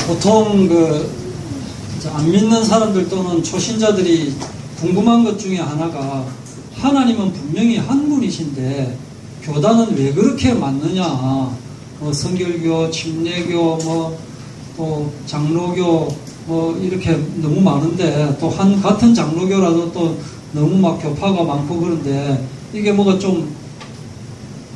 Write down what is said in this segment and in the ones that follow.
보통 안 믿는 사람들 또는 초신자들이 궁금한 것 중에 하나가 하나님은 분명히 한 분이신데 교단은 왜 그렇게 많느냐, 성결교, 침례교, 또 장로교, 이렇게 너무 많은데 또 같은 장로교라도 또 너무 막 교파가 많고 그런데 이게 뭐가 좀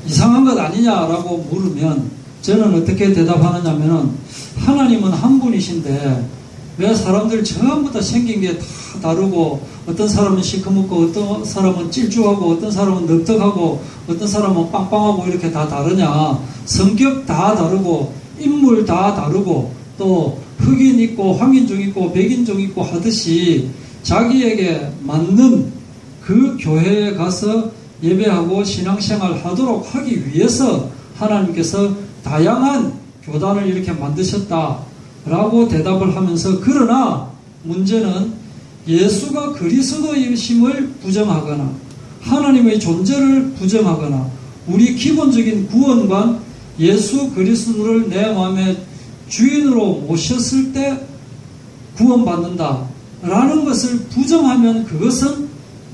이상한 것 아니냐라고 물으면 저는 어떻게 대답하느냐면은 하나님은 한 분이신데 왜 사람들 전부 다 생긴 게 다 다르고 어떤 사람은 시커멓고 어떤 사람은 찔쭉하고 어떤 사람은 넓적하고 어떤 사람은 빵빵하고 이렇게 다 다르냐, 성격 다 다르고 인물 다 다르고 또 흑인 있고 황인종 있고 백인종 있고 하듯이 자기에게 맞는 그 교회에 가서 예배하고 신앙생활 하도록 하기 위해서 하나님께서 다양한 교단을 이렇게 만드셨다라고 대답을 하면서, 그러나 문제는 예수가 그리스도이심을 부정하거나 하나님의 존재를 부정하거나 우리 기본적인 구원관 예수 그리스도를 내 마음의 주인으로 모셨을 때 구원받는다라는 것을 부정하면 그것은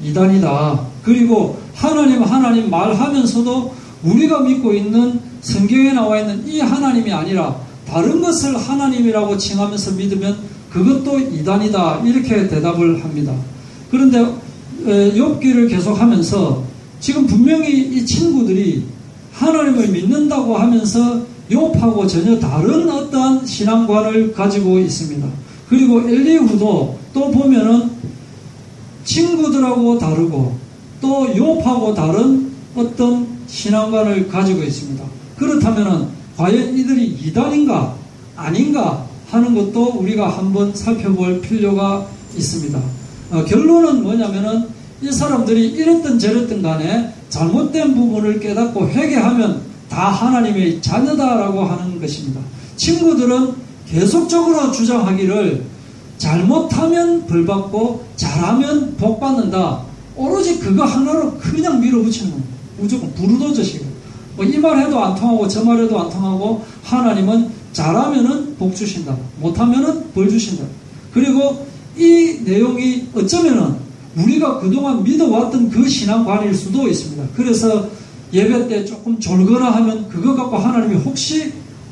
이단이다. 그리고 하나님 말하면서도 우리가 믿고 있는 성경에 나와 있는 이 하나님이 아니라 다른 것을 하나님이라고 칭하면서 믿으면 그것도 이단이다. 이렇게 대답을 합니다. 그런데 욥기를 계속하면서 지금 분명히 이 친구들이 하나님을 믿는다고 하면서 욥하고 전혀 다른 어떠한 신앙관을 가지고 있습니다. 그리고 엘리후도 또 보면은 친구들하고 다르고 또 욥하고 다른 어떤 신앙관을 가지고 있습니다. 그렇다면은 과연 이들이 이단인가 아닌가 하는 것도 우리가 한번 살펴볼 필요가 있습니다. 결론은 뭐냐면은 이 사람들이 이랬든 저랬든 간에 잘못된 부분을 깨닫고 회개하면 다 하나님의 자녀다라고 하는 것입니다. 친구들은 계속적으로 주장하기를 잘못하면 벌받고 잘하면 복받는다. 오로지 그거 하나로 그냥 밀어붙이는 겁니다. 무조건 부르도저식으로. 이 말해도 안 통하고 저 말해도 안 통하고 하나님은 잘하면은 복 주신다. 못하면은 벌 주신다. 그리고 이 내용이 어쩌면은 우리가 그동안 믿어왔던 그 신앙관일 수도 있습니다. 그래서 예배 때 조금 졸거나 하면 그거 갖고 하나님이 혹시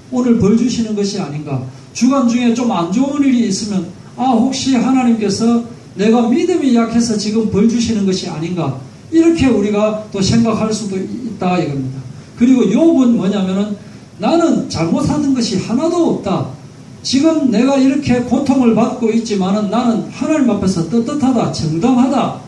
오늘 벌 주시는 것이 아닌가. 주간 중에 좀 안 좋은 일이 있으면 혹시 하나님께서 내가 믿음이 약해서 지금 벌 주시는 것이 아닌가. 이렇게 우리가 또 생각할 수도 있다 이겁니다. 그리고 욥은 뭐냐면은 나는 잘못하는 것이 하나도 없다. 지금 내가 이렇게 고통을 받고 있지만은 나는 하나님 앞에서 떳떳하다, 정당하다.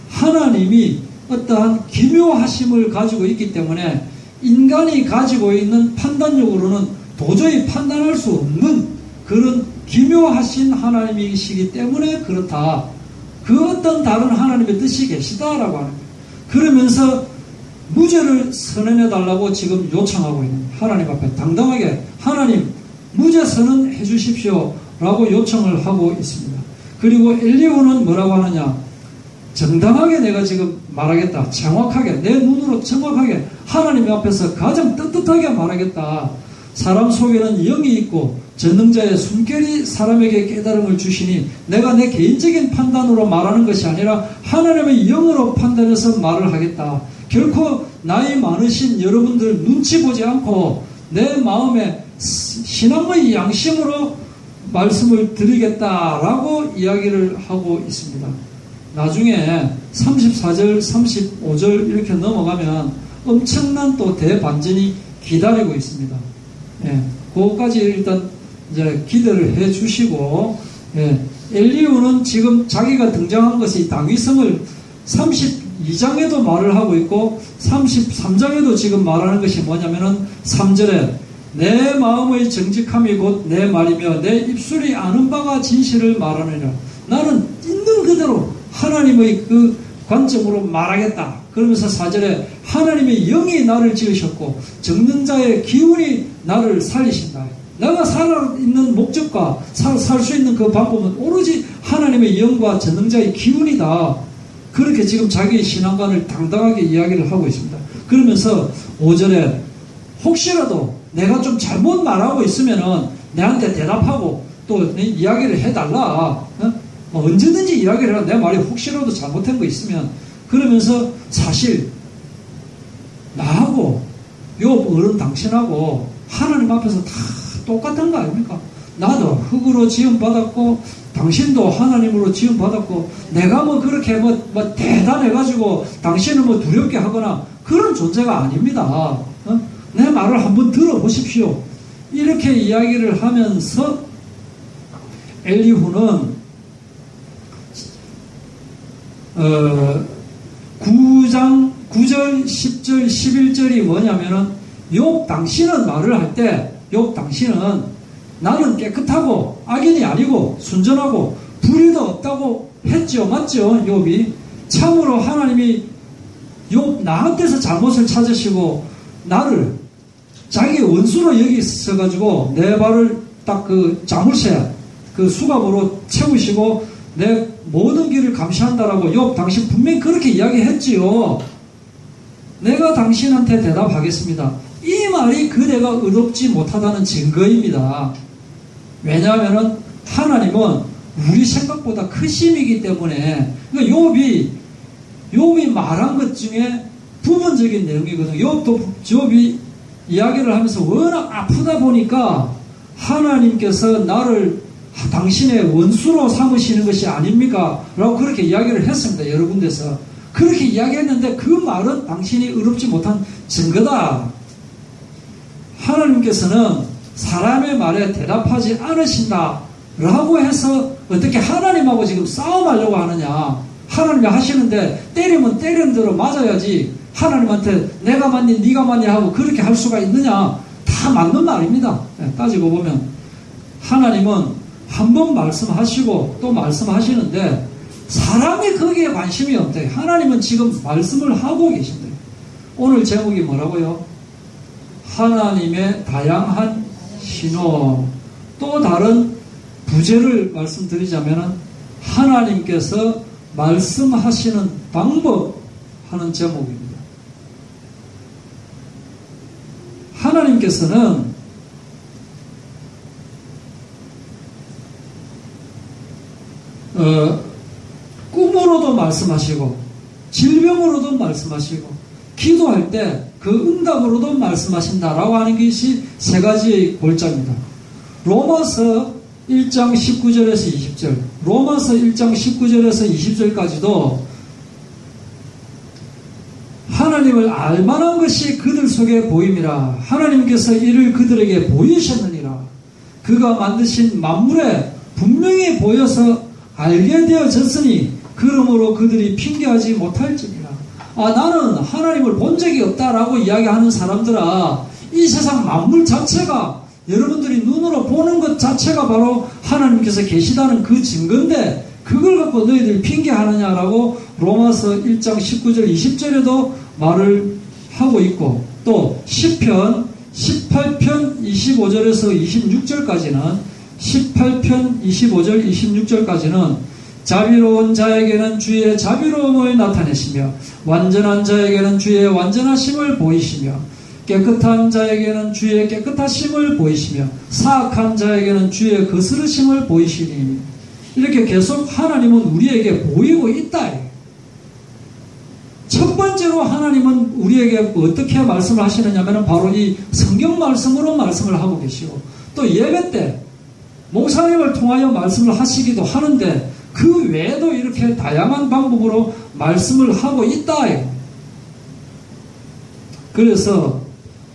하나님이 어떠한 기묘하심을 가지고 있기 때문에 인간이 가지고 있는 판단력으로는 도저히 판단할 수 없는 그런 기묘하신 하나님이시기 때문에 그렇다. 그 어떤 다른 하나님의 뜻이 계시다라고 하는 거예요. 그러면서 무죄를 선언해달라고 지금 요청하고 있는 하나님 앞에 당당하게 하나님 무죄 선언해 주십시오 라고 요청을 하고 있습니다. 그리고 엘리후는 뭐라고 하느냐, 정당하게 내가 지금 말하겠다. 정확하게 내 눈으로 정확하게 하나님 앞에서 가장 떳떳하게 말하겠다. 사람 속에는 영이 있고 전능자의 숨결이 사람에게 깨달음을 주시니 내가 내 개인적인 판단으로 말하는 것이 아니라 하나님의 영으로 판단해서 말을 하겠다. 결코 나이 많으신 여러분들 눈치 보지 않고 내 마음에 신앙의 양심으로 말씀을 드리겠다라고 이야기를 하고 있습니다. 나중에 34절, 35절 이렇게 넘어가면 엄청난 또 대반전이 기다리고 있습니다. 그거까지 일단 이제 기대를 해 주시고, 엘리후는 지금 자기가 등장한 것이 다윗성을 32장에도 말을 하고 있고 33장에도 지금 말하는 것이 뭐냐면은 3절에 내 마음의 정직함이 곧 내 말이며 내 입술이 아는 바가 진실을 말하느니라. 나는 있는 그대로 하나님의 그 관점으로 말하겠다. 그러면서 4절에 하나님의 영이 나를 지으셨고 정능자의 기운이 나를 살리신다. 내가 살아있는 목적과 살 수 있는 그 방법은 오로지 하나님의 영과 전능자의 기운이다. 그렇게 지금 자기의 신앙관을 당당하게 이야기를 하고 있습니다. 그러면서 5절에 혹시라도 내가 좀 잘못 말하고 있으면은 내한테 대답하고 또 이야기를 해달라. 뭐 언제든지 이야기를 해라. 내 말이 혹시라도 잘못한 거 있으면. 그러면서 사실 나하고 욥 어른 당신하고 하나님 앞에서 다 똑같은 거 아닙니까? 나도 흙으로 지음받았고 당신도 하나님으로 지음받았고 내가 뭐 그렇게 뭐 대단해가지고 당신을 뭐 두렵게 하거나 그런 존재가 아닙니다. 내 말을 한번 들어보십시오. 이렇게 이야기를 하면서 엘리후는 9장 9절 10절 11절이 뭐냐면은 욥 당신은 말을 할 때 욥 당신은 나는 깨끗하고 악인이 아니고 순전하고 불의도 없다고 했죠. 맞죠? 욥이 참으로 하나님이 욥 나한테서 잘못을 찾으시고 나를 자기 원수로 여기서가지고 내 발을 딱 그 자물쇠 그 수갑으로 채우시고 내 모든 길을 감시한다라고 욥 당신 분명히 그렇게 이야기했지요. 내가 당신한테 대답하겠습니다. 이 말이 그대가 의롭지 못하다는 증거입니다. 왜냐하면 하나님은 우리 생각보다 크심이기 때문에 그러니까 욥이 말한 것 중에 부분적인 내용이거든요. 욥이 이야기를 하면서 워낙 아프다 보니까 하나님께서 나를 당신의 원수로 삼으시는 것이 아닙니까? 라고 그렇게 이야기를 했습니다. 여러 군데서. 그렇게 이야기했는데 그 말은 당신이 의롭지 못한 증거다. 하나님께서는 사람의 말에 대답하지 않으신다. 라고 해서 어떻게 하나님하고 지금 싸움하려고 하느냐. 하나님이 하시는데 때리면 때리는 대로 맞아야지 하나님한테 내가 맞니 네가 맞니 하고 그렇게 할 수가 있느냐. 다 맞는 말입니다. 따지고 보면 하나님은 한 번 말씀하시고 또 말씀하시는데 사람이 거기에 관심이 없대. 하나님은 지금 말씀을 하고 계신데. 오늘 제목이 뭐라고요? 하나님의 다양한 신호. 또 다른 부제를 말씀드리자면 하나님께서 말씀하시는 방법 하는 제목입니다. 하나님께서는 꿈으로도 말씀하시고 질병으로도 말씀하시고 기도할 때 그 응답으로도 말씀하신다라고 하는 것이 세 가지의 골자입니다. 로마서 1장 19절에서 20절 로마서 1장 19절에서 20절까지도 하나님을 알만한 것이 그들 속에 보임이라. 하나님께서 이를 그들에게 보이셨느니라. 그가 만드신 만물에 분명히 보여서 알게 되어졌으니 그러므로 그들이 핑계하지 못할지니라. 나는 하나님을 본 적이 없다라고 이야기하는 사람들아, 이 세상 만물 자체가 여러분들이 눈으로 보는 것 자체가 바로 하나님께서 계시다는 그 증거인데 그걸 갖고 너희들 핑계하느냐라고 로마서 1장 19절 20절에도 말을 하고 있고, 또 시편 18편 25절에서 26절까지는 18편 25절 26절까지는 자비로운 자에게는 주의 자비로움을 나타내시며 완전한 자에게는 주의 완전하심을 보이시며 깨끗한 자에게는 주의 깨끗하심을 보이시며 사악한 자에게는 주의 거스르심을 보이시니. 이렇게 계속 하나님은 우리에게 보이고 있다. 첫 번째로 하나님은 우리에게 어떻게 말씀을 하시느냐면 바로 이 성경 말씀으로 말씀을 하고 계시고, 또 예배 때 목사님을 통하여 말씀을 하시기도 하는데 그 외에도 이렇게 다양한 방법으로 말씀을 하고 있다. 그래서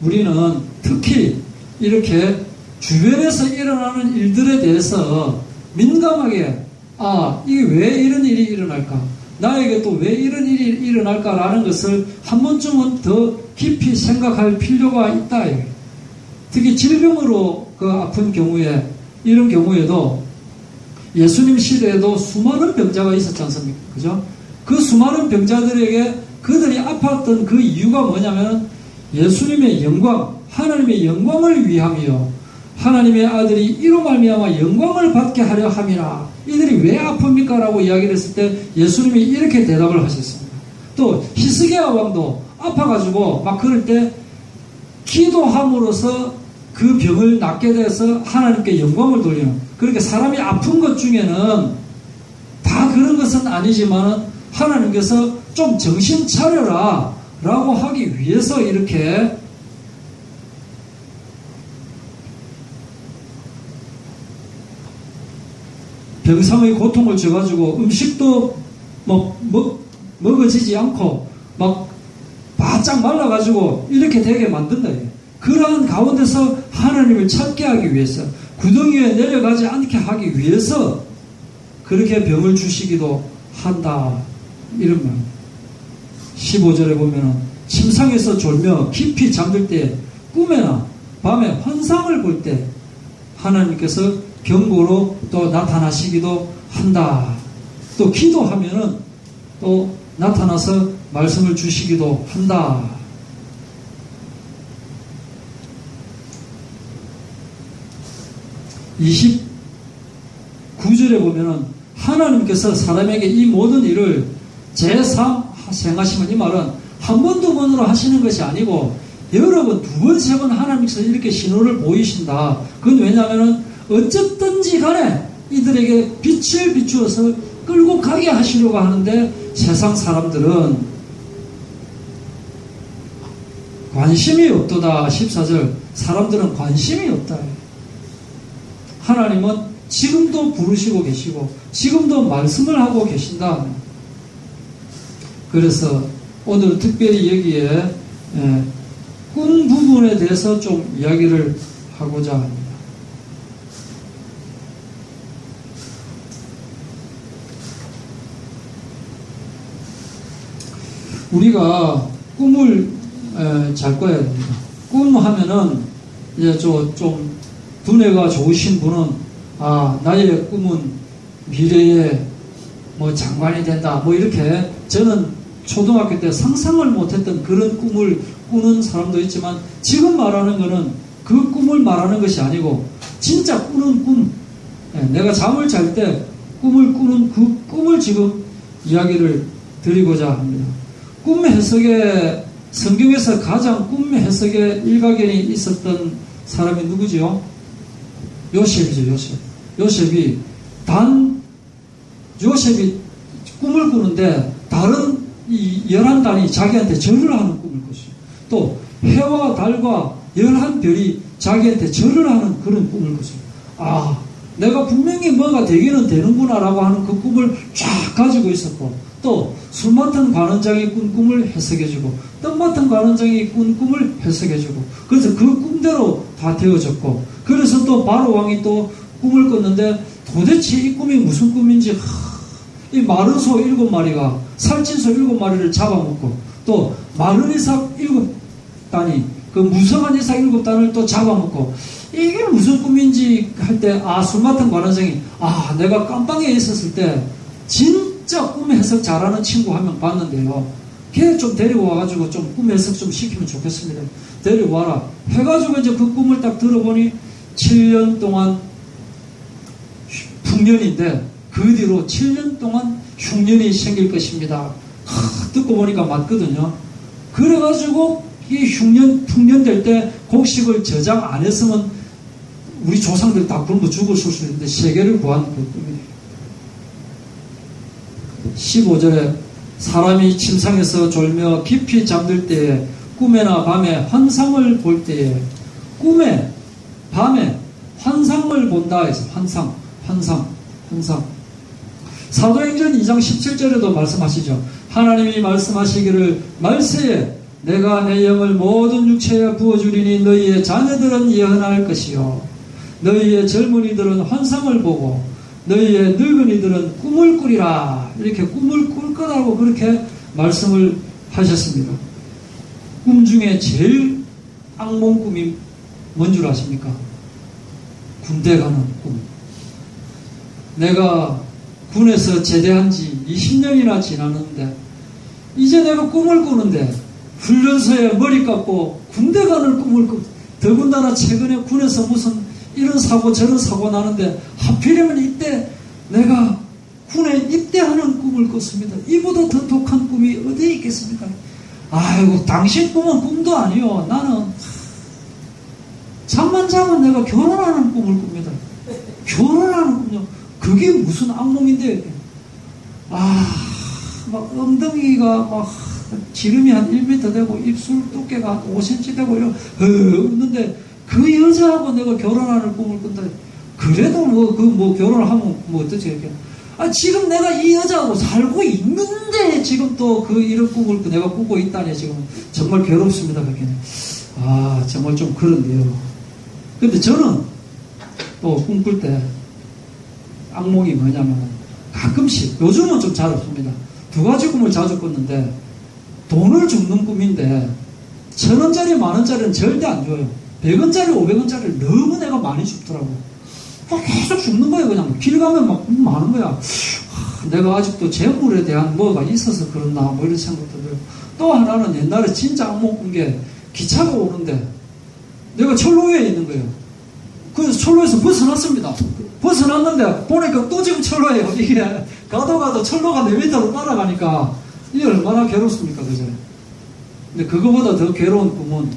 우리는 특히 이렇게 주변에서 일어나는 일들에 대해서 민감하게 이게 왜 이런 일이 일어날까? 나에게 또 왜 이런 일이 일어날까라는 것을 한 번쯤은 더 깊이 생각할 필요가 있다. 특히 질병으로 그 아픈 경우에, 이런 경우에도 예수님 시대에도 수많은 병자가 있었지 않습니까? 그죠? 그 수많은 병자들에게 그들이 아팠던 그 이유가 뭐냐면 예수님의 영광, 하나님의 영광을 위함이요 하나님의 아들이 이로 말미암아 영광을 받게 하려 함이라. 이들이 왜 아픕니까? 라고 이야기를 했을 때 예수님이 이렇게 대답을 하셨습니다. 또 히스기야 왕도 아파가지고 막 그럴 때 기도함으로써 그 병을 낫게 돼서 하나님께 영광을 돌리는, 그렇게 사람이 아픈 것 중에는 다 그런 것은 아니지만 하나님께서 좀 정신 차려라 라고 하기 위해서 이렇게 병상의 고통을 줘가지고 음식도 먹어지지 않고 막 바짝 말라가지고 이렇게 되게 만든다. 그러한 가운데서 하나님을 찾게 하기 위해서, 구덩이에 내려가지 않게 하기 위해서 그렇게 병을 주시기도 한다. 이런 말. 15절에 보면은 침상에서 졸며 깊이 잠들 때, 꿈에나 밤에 환상을 볼 때 하나님께서 경고로 또 나타나시기도 한다. 또 기도하면은 또 나타나서 말씀을 주시기도 한다. 29절에 보면은 하나님께서 사람에게 이 모든 일을 제3 행하시면, 이 말은 한 번, 두 번으로 하시는 것이 아니고 여러 번, 두 번, 세 번 하나님께서 이렇게 신호를 보이신다. 그건 왜냐하면은 어쨌든지 간에 이들에게 빛을 비추어서 끌고 가게 하시려고 하는데, 세상 사람들은 관심이 없도다. 14절, 사람들은 관심이 없다. 하나님은 지금도 부르시고 계시고 지금도 말씀을 하고 계신다. 그래서 오늘 특별히 여기에 꿈 부분에 대해서 좀 이야기를 하고자 합니다. 우리가 꿈을 잘 꿔야 됩니다. 꿈 하면은 이제 좀 두뇌가 좋으신 분은, 나의 꿈은 미래에 뭐 장관이 된다, 뭐 이렇게, 저는 초등학교 때 상상을 못했던 그런 꿈을 꾸는 사람도 있지만, 지금 말하는 거는 그 꿈을 말하는 것이 아니고 진짜 꾸는 꿈, 내가 잠을 잘 때 꿈을 꾸는 그 꿈을 지금 이야기를 드리고자 합니다. 꿈 해석에, 성경에서 가장 꿈 해석에 일가견이 있었던 사람이 누구지요? 요셉이죠. 요셉이 꿈을 꾸는데 다른 이 11단이 자기한테 절을 하는 꿈을 꿨어요. 또 해와 달과 11별이 자기한테 절을 하는 그런 꿈을 꿨어요. 내가 분명히 뭐가 되기는 되는구나 라고 하는 그 꿈을 쫙 가지고 있었고, 또 술 맡은 관원장이 꾼 꿈을 해석해주고, 떡 맡은 관원장이 꾼 꿈을 해석해주고, 그래서 그 꿈대로 다 되어졌고, 그래서 또 바로 왕이 또 꿈을 꿨는데 도대체 이 꿈이 무슨 꿈인지, 이 마른 소 7마리가 살찐 소 7마리를 잡아먹고, 또 마른 이삭 7단이 그 무성한 이삭 7단을 또 잡아먹고, 이게 무슨 꿈인지 할 때, 술 맡은 관원장이, 내가 깜빵에 있었을 때 진짜 꿈 해석 잘하는 친구 한 명 봤는데요, 걔 좀 데리고 와가지고 좀 꿈 해석 좀 시키면 좋겠습니다. 데리고 와라 해가지고 이제 그 꿈을 딱 들어보니 7년 동안 풍년인데 그 뒤로 7년 동안 흉년이 생길 것입니다. 듣고 보니까 맞거든요. 그래가지고 이 풍년 될 때 곡식을 저장 안 했으면 우리 조상들 다 굶어 죽었을 수 있는데 세계를 구한 그 꿈이에요. 15절에 사람이 침상에서 졸며 깊이 잠들 때에, 꿈에나 밤에 환상을 볼 때에, 꿈에 밤에 환상을 본다 해서 환상. 사도행전 2장 17절에도 말씀하시죠. 하나님이 말씀하시기를 말세에 내가 내 영을 모든 육체에 부어주리니 너희의 자녀들은 예언할 것이요 너희의 젊은이들은 환상을 보고 너희의 늙은이들은 꿈을 꾸리라. 이렇게 꿈을 꿀 거라고 그렇게 말씀을 하셨습니다. 꿈 중에 제일 악몽 꿈이 뭔 줄 아십니까? 군대 가는 꿈. 내가 군에서 제대한 지 20년이나 지났는데 이제 내가 꿈을 꾸는데 훈련소에 머리 감고 군대 가는 꿈을 꾸. 더군다나 최근에 군에서 무슨 이런 사고 저런 사고 나는데 하필이면 이때 내가 군에 입대하는 꿈을 꿨습니다. 이보다 더 독한 꿈이 어디에 있겠습니까? 아이고 당신 꿈은 꿈도 아니요. 나는 잠만 자면 내가 결혼하는 꿈을 꿉니다. 결혼하는 꿈요. 그게 무슨 악몽인데. 막 엉덩이가 막 지름이 한 1m 되고 입술 두께가 한 5cm 되고 웃는데 그 여자하고 내가 결혼하는 꿈을 꾼다. 그래도 결혼을 하면 어떠지 이렇게. 지금 내가 이 여자하고 살고 있는데 지금 또 이런 꿈을 내가 꾸고 있다니 지금 정말 괴롭습니다. 그렇게. 정말 좀 그런데요. 근데 저는 또 꿈꿀 때 악몽이 뭐냐면 가끔씩, 요즘은 좀 잘 없습니다. 두 가지 꿈을 자주 꿨는데, 돈을 줍는 꿈인데 1,000원짜리, 10,000원짜리는 절대 안 줘요. 100원짜리, 500원짜리를 너무 내가 많이 줍더라고. 계속 줍는 거예요. 그냥 길 가면 막 많은 거야. 내가 아직도 재물에 대한 뭐가 있어서 그렇나 이런 생각도 들어요. 또 하나는 옛날에 진짜 악몽 꾼 게, 기차가 오는데 내가 철로에 있는 거예요. 그래서 철로에서 벗어났습니다. 벗어났는데 보니까 또 지금 철로예요. 이게 가도 철로가 내 밑으로 따라가니까 이게 얼마나 괴롭습니까, 그죠? 근데 그거보다 더 괴로운 꿈은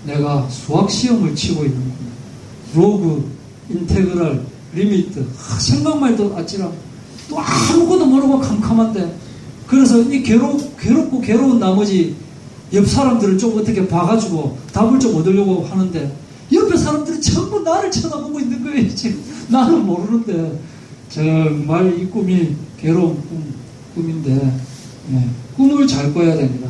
내가 수학 시험을 치고 있는 꿈. 로그, 인테그랄, 리미트. 생각만 해도 아찔함. 또 아무것도 모르고 캄캄한데. 그래서 이 괴롭고 괴로운 나머지 옆 사람들을 좀 어떻게 봐가지고 답을 좀 얻으려고 하는데, 옆에 사람들이 전부 나를 쳐다보고 있는 거예요. 지금 나는 모르는데. 정말 이 꿈이 괴로운 꿈인데, 꿈을 잘 꿔야 됩니다.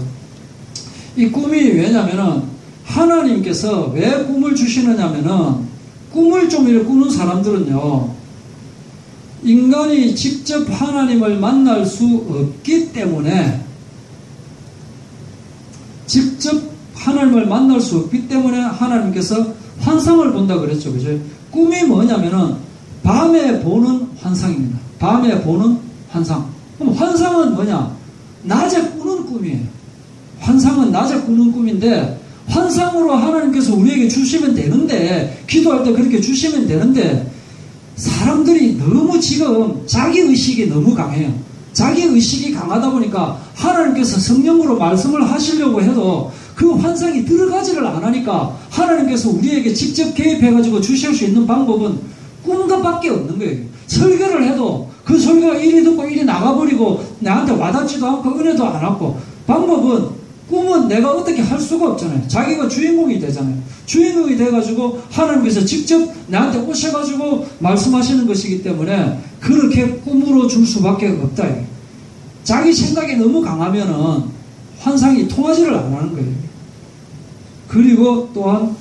이 꿈이 왜냐면은 하나님께서 왜 꿈을 주시느냐면은, 꿈을 좀 이렇게 꾸는 사람들은요, 인간이 직접 하나님을 만날 수 없기 때문에, 하나님께서 환상을 본다 그랬죠. 그죠? 꿈이 뭐냐면은 밤에 보는 환상입니다. 밤에 보는 환상. 그럼 환상은 뭐냐? 낮에 꾸는 꿈이에요. 환상은 낮에 꾸는 꿈인데, 환상으로 하나님께서 우리에게 주시면 되는데, 기도할 때 그렇게 주시면 되는데, 사람들이 너무 지금 자기의식이 너무 강해요. 자기의식이 강하다 보니까 하나님께서 성령으로 말씀을 하시려고 해도 그 환상이 들어가지를 안 하니까, 하나님께서 우리에게 직접 개입해가지고 주실 수 있는 방법은 꿈밖에 없는 거예요. 설교를 해도 그 설교가 이리 듣고 이리 나가버리고 나한테 와닿지도 않고 은혜도 안 왔고, 방법은, 꿈은 내가 어떻게 할 수가 없잖아요. 자기가 주인공이 되잖아요. 주인공이 돼가지고 하나님께서 직접 나한테 오셔가지고 말씀하시는 것이기 때문에 그렇게 꿈으로 줄 수밖에 없다. 자기 생각이 너무 강하면은 환상이 통하지를 안 하는 거예요. 그리고 또한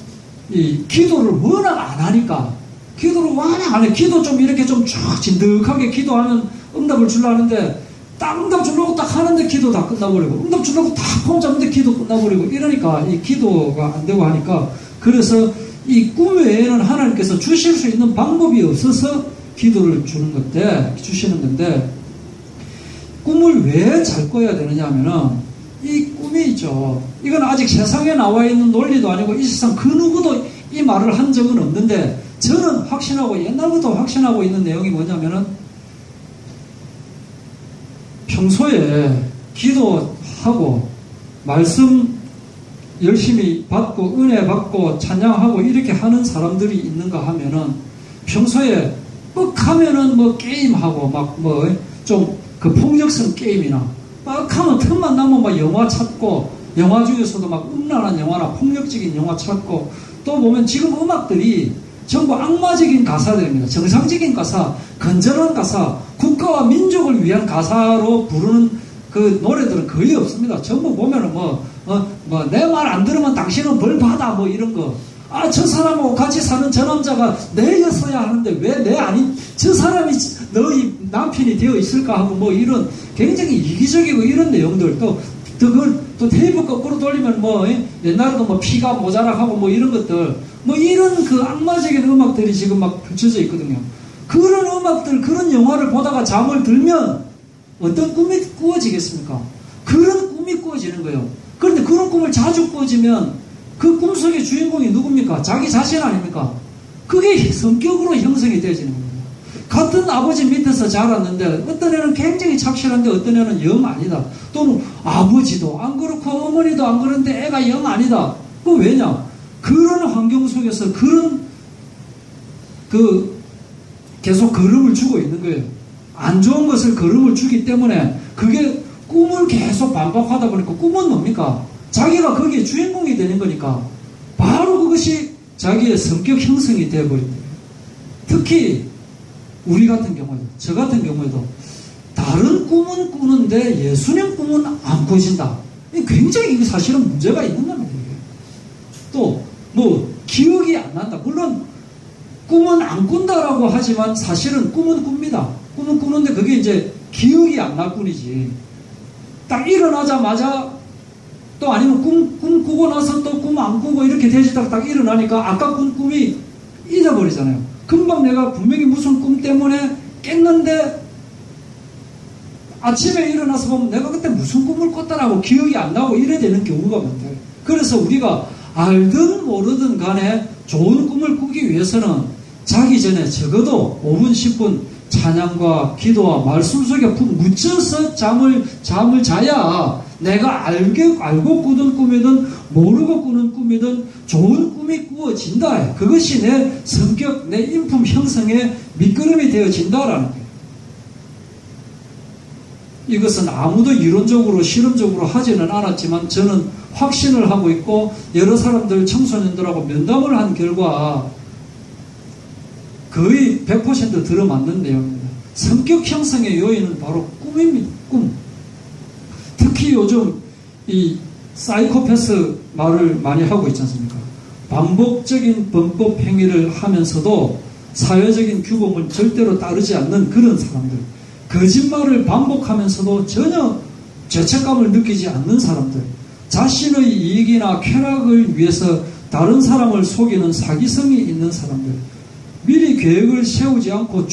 이 기도를 워낙 안 하니까, 기도를 워낙 안 해. 기도 좀 이렇게 좀 쫙 진득하게 기도하면 응답을 주려 하는데, 딱 응답 주려고 딱 하는데 기도 다 끝나버리고, 응답 주려고 딱 폼 잡는데 기도 끝나버리고, 이러니까 이 기도가 안 되고 하니까, 그래서 이 꿈 외에는 하나님께서 주실 수 있는 방법이 없어서 기도를 주시는 건데, 꿈을 왜 잘 꿔야 되느냐 하면은, 이 꿈이 있죠. 이건 아직 세상에 나와 있는 논리도 아니고, 이 세상 그 누구도 이 말을 한 적은 없는데, 저는 확신하고, 옛날부터 확신하고 있는 내용이 뭐냐면은, 평소에 기도하고 말씀 열심히 받고 은혜 받고 찬양하고 이렇게 하는 사람들이 있는가 하면은, 평소에 뻑하면은 뭐 게임하고 막 뭐 좀 그 폭력성 게임이나, 뻑하면 틈만 나면 막 영화 찾고, 영화 중에서도 막 음란한 영화나 폭력적인 영화 찾고, 또 보면 지금 음악들이 전부 악마적인 가사들입니다. 정상적인 가사, 건전한 가사, 국가와 민족을 위한 가사로 부르는 그 노래들은 거의 없습니다. 전부 보면은 내 말 안 들으면 당신은 벌 받아, 뭐 이런 거. 저 사람하고 같이 사는 저 남자가 내였어야 하는데 왜 내 아닌 저 사람이 너희 남편이 되어 있을까 하고, 뭐 이런 굉장히 이기적이고 이런 내용들, 또 테이프 거꾸로 돌리면 옛날에도 뭐 피가 모자라하고 뭐 이런 것들, 뭐 이런 그 악마적인 음악들이 지금 막 펼쳐져 있거든요. 그런 음악들, 그런 영화를 보다가 잠을 들면 어떤 꿈이 꾸어지겠습니까? 그런 꿈이 꾸어지는 거예요. 그런데 그런 꿈을 자주 꾸어지면 그 꿈속의 주인공이 누굽니까? 자기 자신 아닙니까? 그게 성격으로 형성이 되어지는 겁니다. 같은 아버지 밑에서 자랐는데 어떤 애는 굉장히 착실한데 어떤 애는 영 아니다. 또는 아버지도 안 그렇고 어머니도 안 그런데 애가 영 아니다. 그 왜냐? 그런 환경 속에서 계속 걸음을 주고 있는 거예요. 안 좋은 것을 걸음을 주기 때문에 그게 꿈을 계속 반복하다 보니까 꿈은 뭡니까? 자기가 거기에 주인공이 되는 거니까 바로 그것이 자기의 성격 형성이 되어버립니다. 특히 우리 같은 경우에도, 저 같은 경우에도 다른 꿈은 꾸는데 예수님 꿈은 안 꿔진다. 굉장히 사실은 문제가 있는 겁니다. 또 기억이 안 난다. 물론 꿈은 안 꾼다라고 하지만 사실은 꿈은 꿉니다. 꿈은 꾸는데 그게 이제 기억이 안 날 뿐이지. 딱 일어나자마자 또 아니면 꿈 꾸고 나서 또 꿈 안 꾸고 이렇게 되시다가 딱 일어나니까 아까 꾼 꿈이 잊어버리잖아요. 금방 내가 분명히 무슨 꿈 때문에 깼는데 아침에 일어나서 보면 내가 그때 무슨 꿈을 꿨다라고 기억이 안 나고 이래 되는 경우가 많대요. 그래서 우리가 알든 모르든 간에 좋은 꿈을 꾸기 위해서는 자기 전에 적어도 5분 10분 찬양과 기도와 말씀 속에 푹 묻혀서 잠을 자야 내가 알고 꾸는 꿈이든 모르고 꾸는 꿈이든 좋은 꿈이 꾸어진다. 그것이 내 성격, 내 인품 형성에 밑거름이 되어진다라는 거예요. 이것은 아무도 이론적으로 실험적으로 하지는 않았지만 저는 확신을 하고 있고 여러 사람들 청소년들하고 면담을 한 결과 거의 100% 들어맞는 내용입니다. 성격 형성의 요인은 바로 꿈입니다. 꿈. 특히 요즘 이 사이코패스 말을 많이 하고 있지 않습니까? 반복적인 범법 행위를 하면서도 사회적인 규범을 절대로 따르지 않는 그런 사람들, 거짓말을 반복하면서도 전혀 죄책감을 느끼지 않는 사람들, 자신의 이익이나 쾌락을 위해서 다른 사람을 속이는 사기성이 있는 사람들, 미리 계획을 세우지 않고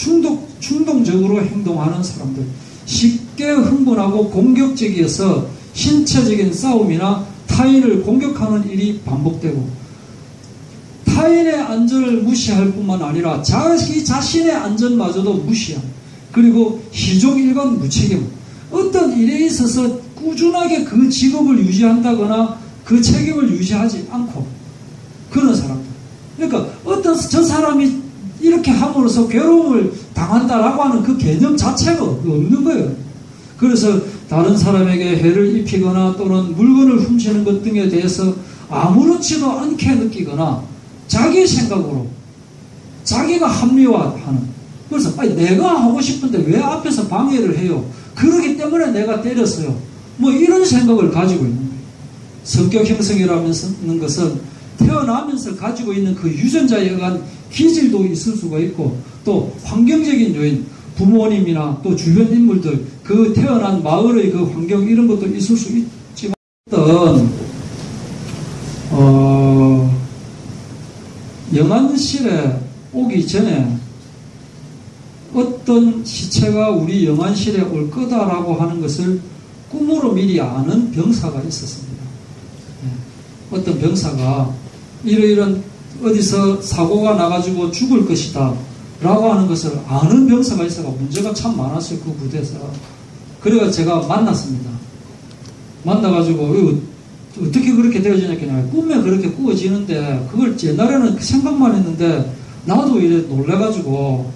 충동적으로 행동하는 사람들, 쉽게 흥분하고 공격적이어서 신체적인 싸움이나 타인을 공격하는 일이 반복되고 타인의 안전을 무시할 뿐만 아니라 자기 자신의 안전마저도 무시함. 그리고 희족일관 무책임. 어떤 일에 있어서 꾸준하게 그 직업을 유지한다거나 그 책임을 유지하지 않고 그런 사람들. 그러니까 어떤 저 사람이 이렇게 함으로써 괴로움을 당한다라고 하는 그 개념 자체가 없는 거예요. 그래서 다른 사람에게 해를 입히거나 또는 물건을 훔치는 것 등에 대해서 아무렇지도 않게 느끼거나 자기 생각으로 자기가 합리화하는. 그래서 내가 하고 싶은데 왜 앞에서 방해를 해요? 그러기 때문에 내가 때렸어요. 이런 생각을 가지고 있는 거예요. 성격 형성이라는 것은 태어나면서 가지고 있는 그 유전자에 의한 기질도 있을 수가 있고 또 환경적인 요인, 부모님이나 또 주변 인물들, 그 태어난 마을의 그 환경 이런 것도 있을 수 있지만 어떤 영안실에 오기 전에 어떤 시체가 우리 영안실에 올 거다라고 하는 것을 꿈으로 미리 아는 병사가 있었습니다. 어떤 병사가 이런 어디서 사고가 나가지고 죽을 것이다 라고 하는 것을 아는 병사가 있어가 문제가 참 많았어요. 그 부대에서. 그래가 제가 만났습니다. 만나가지고 어떻게 그렇게 되어지냐 꿈에 그렇게 꾸어지는데 그걸 옛날에는 생각만 했는데 나도 이래 놀래가지고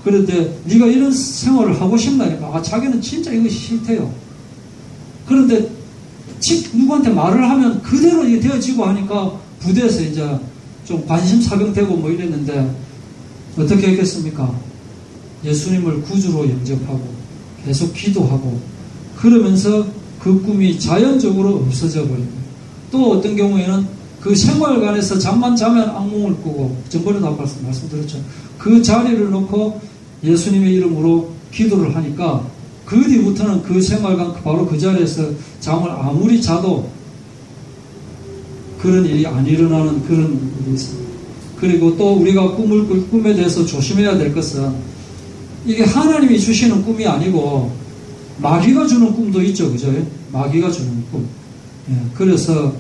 그런데 네가 이런 생활을 하고 싶나니까 자기는 진짜 이것이 싫대요. 그런데 누구한테 말을 하면 그대로 이게 되어지고 하니까 부대에서 이제 좀 관심사병되고 이랬는데 어떻게 했겠습니까? 예수님을 구주로 영접하고 계속 기도하고 그러면서 그 꿈이 자연적으로 없어져 버립니다. 또 어떤 경우에는 그 생활관에서 잠만 자면 악몽을 꾸고 전번에도 말씀드렸죠. 그 자리를 놓고 예수님의 이름으로 기도를 하니까 그 뒤부터는 그 생활관 바로 그 자리에서 잠을 아무리 자도 그런 일이 안 일어나는 그런 일이 있습니다. 그리고 또 우리가 꿈에 대해서 조심해야 될 것은 이게 하나님이 주시는 꿈이 아니고 마귀가 주는 꿈도 있죠. 그죠? 마귀가 주는 꿈. 그래서